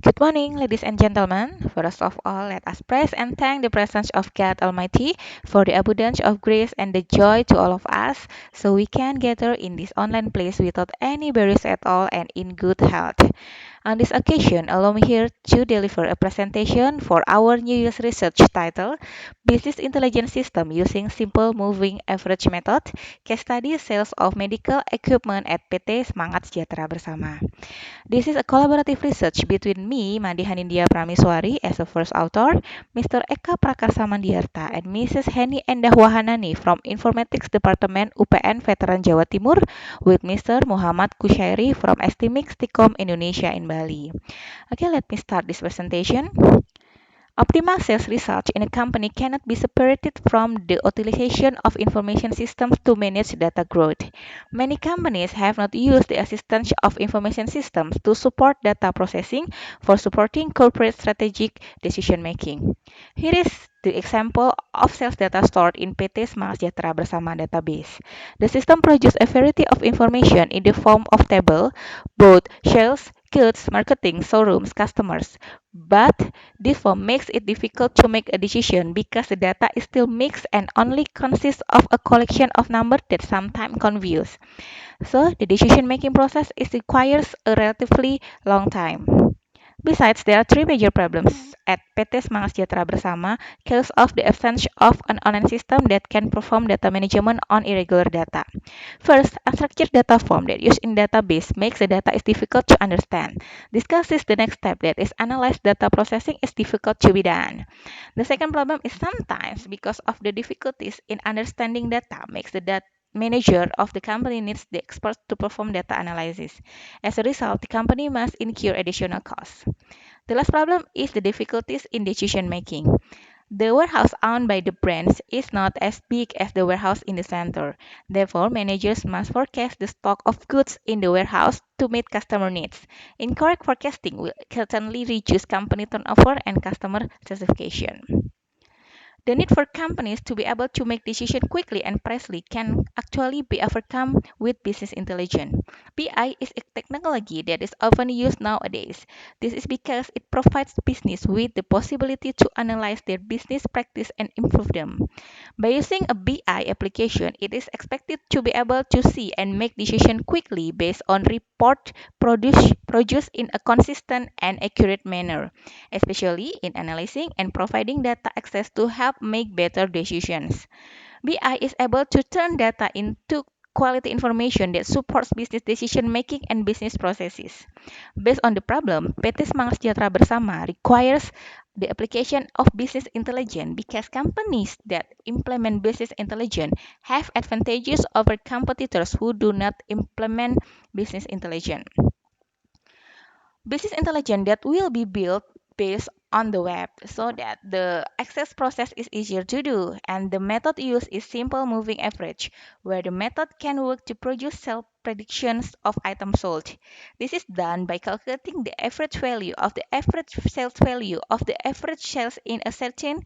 Good morning, ladies and gentlemen. First of all, let us praise and thank the presence of God Almighty for the abundance of grace and the joy to all of us, so we can gather in this online place without any barriers at all and in good health. On this occasion, allow me here to deliver a presentation for our New Year's research titled Business Intelligence System Using Simple Moving Average Method, Case Study Sales of Medical Equipment at PT Semangat Sejahtera Bersama. This is a collaborative research between me, Mandi Hanindya Prameswari, as a first author, Mr. Eka Prakarsa Mandiarta, and Mrs. Heni Endah Wahanani from Informatics Department UPN Veteran Jawa Timur, with Mr. Muhammad Kushairi from Estimix Tikom Indonesia in Bali. Okay, let me start this presentation. Optimal sales results in a company cannot be separated from the utilization of information systems to manage data growth. Many companies have not used the assistance of information systems to support data processing for supporting corporate strategic decision making. Here is the example of sales data stored in PT Semangat Sejahtera Bersama database. The system produces a variety of information in the form of table, both sales, goods, marketing, showrooms, customers. But this form makes it difficult to make a decision because the data is still mixed and only consists of a collection of numbers that sometimes confuse. So the decision-making process is requires a relatively long time. Besides, there are three major problems at PT Semangat Sejahtera Bersama because of the absence of an online system that can perform data management on irregular data. First, unstructured data form that used in database makes the data is difficult to understand. This is the next step that is analyzed data processing is difficult to be done. The second problem is sometimes because of the difficulties in understanding data makes the data manager of the company needs the experts to perform data analysis. As a result, the company must incur additional costs. The last problem is the difficulties in decision making. The warehouse owned by the brands is not as big as the warehouse in the center. Therefore, managers must forecast the stock of goods in the warehouse to meet customer needs. Incorrect forecasting will certainly reduce company turnover and customer satisfaction. The need for companies to be able to make decisions quickly and precisely can actually be overcome with business intelligence. BI is a technology that is often used nowadays. This is because it provides business with the possibility to analyze their business practice and improve them. By using a BI application, it is expected to be able to see and make decisions quickly based on report produced in a consistent and accurate manner, especially in analyzing and providing data access to help make better decisions. BI is able to turn data into quality information that supports business decision making and business processes. Based on the problem, PT Semangat Sejahtera Bersama requires the application of business intelligence because companies that implement business intelligence have advantages over competitors who do not implement business intelligence. Business intelligence that will be built based on the web so that the access process is easier to do and the method used is simple moving average where the method can work to produce sell predictions of items sold. This is done by calculating the average value of the average sales value of the average sales in a certain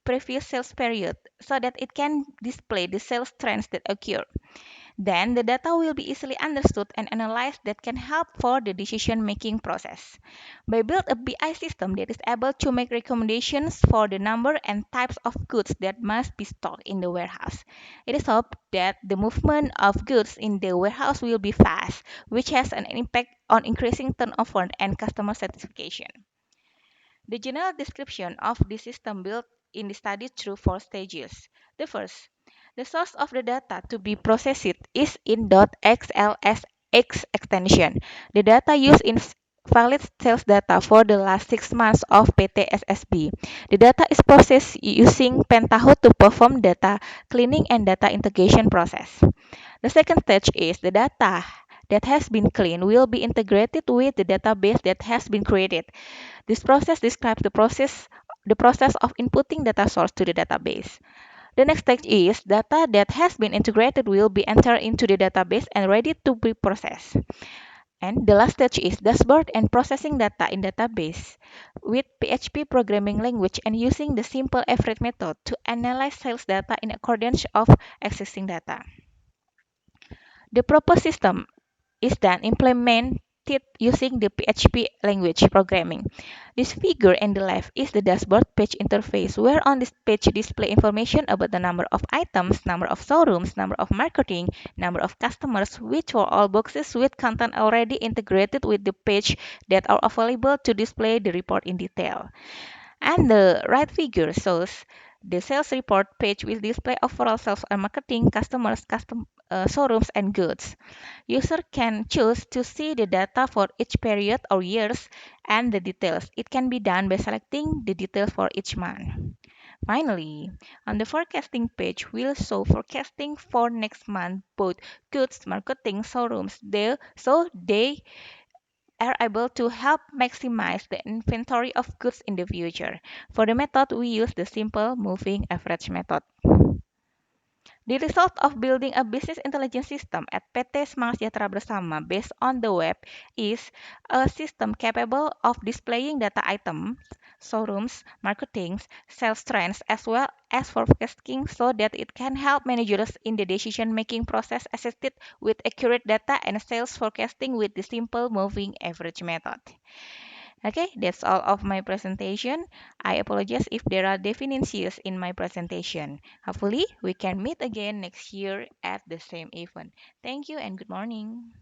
previous sales period so that it can display the sales trends that occur. Then the data will be easily understood and analyzed that can help for the decision making process. By build a BI system that is able to make recommendations for the number and types of goods that must be stocked in the warehouse. It is hoped that the movement of goods in the warehouse will be fast, which has an impact on increasing turnover and customer satisfaction. The general description of the system built in the study through four stages. The first, the source of the data to be processed is in .xlsx extension. The data used in valid sales data for the last 6 months of PTSSB. The data is processed using Pentaho to perform data cleaning and data integration process. The second stage is the data that has been cleaned will be integrated with the database that has been created. This process describes the process of inputting data source to the database. The next stage is data that has been integrated will be entered into the database and ready to be processed. And the last stage is dashboard and processing data in database with PHP programming language and using the simple average method to analyze sales data in accordance of existing data. The proposed system is then implemented created using the PHP language programming. This figure on the left is the dashboard page interface, where on this page display information about the number of items, number of showrooms, number of marketing, number of customers, which are all boxes with content already integrated with the page that are available to display the report in detail. And the right figure shows the sales report page will display overall sales and marketing, customers, showrooms, and goods. User can choose to see the data for each period or years and the details. It can be done by selecting the details for each month. Finally, on the forecasting page, we'll show forecasting for next month, both goods, marketing, showrooms, so they are able to help maximize the inventory of goods in the future. For the method, we use the simple moving average method. The result of building a business intelligence system at PT Semangat Sejahtera Bersama based on the web is a system capable of displaying data items, showrooms, marketing, sales trends, as well as forecasting so that it can help managers in the decision-making process assisted with accurate data and sales forecasting with the simple moving average method. Okay, that's all of my presentation. I apologize if there are deficiencies in my presentation. Hopefully, we can meet again next year at the same event. Thank you and good morning.